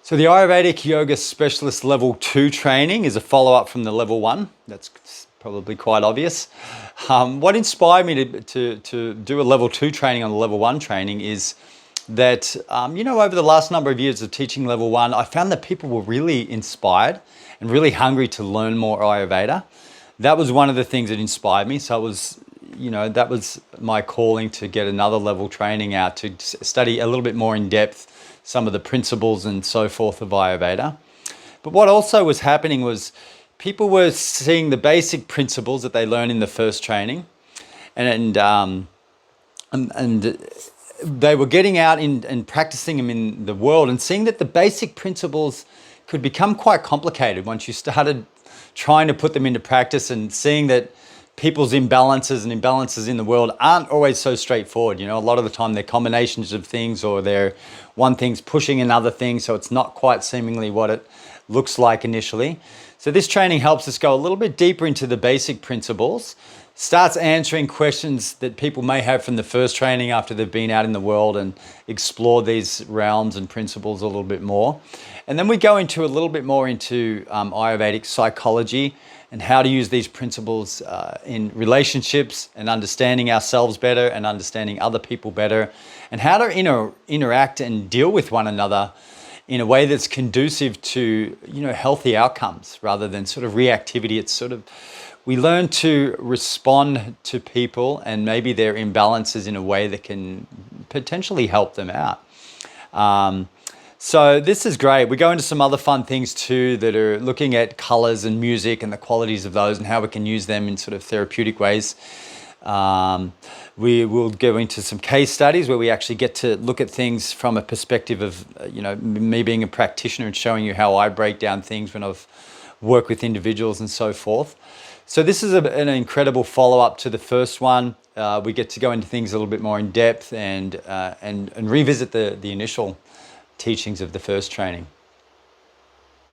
So the Ayurvedic Yoga Specialist Level 2 training is a follow-up from the Level 1. That's probably quite obvious. What inspired me to do a Level 2 training on the Level 1 training is that, over the last number of years of teaching Level 1, I found that people were really inspired and really hungry to learn more Ayurveda. That was one of the things that inspired me. So that was my calling to get another level training out, to study a little bit more in depth some of the principles and so forth of Ayurveda. But what also was happening was people were seeing the basic principles that they learn in the first training, and they were getting out and practicing them in the world and seeing that the basic principles could become quite complicated once you started trying to put them into practice, and seeing that people's imbalances in the world aren't always so straightforward. A lot of the time they're combinations of things, or they're one thing's pushing another thing, so it's not quite seemingly what it looks like initially. So this training helps us go a little bit deeper into the basic principles, starts answering questions that people may have from the first training after they've been out in the world and explored these realms and principles a little bit more. And then we go into a little bit more into Ayurvedic psychology and how to use these principles in relationships, and understanding ourselves better and understanding other people better, and how to interact and deal with one another in a way that's conducive to healthy outcomes rather than sort of reactivity. It's we learn to respond to people and maybe their imbalances in a way that can potentially help them out. So this is great. We go into some other fun things too that are looking at colors and music and the qualities of those and how we can use them in sort of therapeutic ways. We will go into some case studies where we actually get to look at things from a perspective of, me being a practitioner and showing you how I break down things when I've worked with individuals and so forth. So this is an incredible follow-up to the first one. We get to go into things a little bit more in depth and revisit the initial teachings of the first training.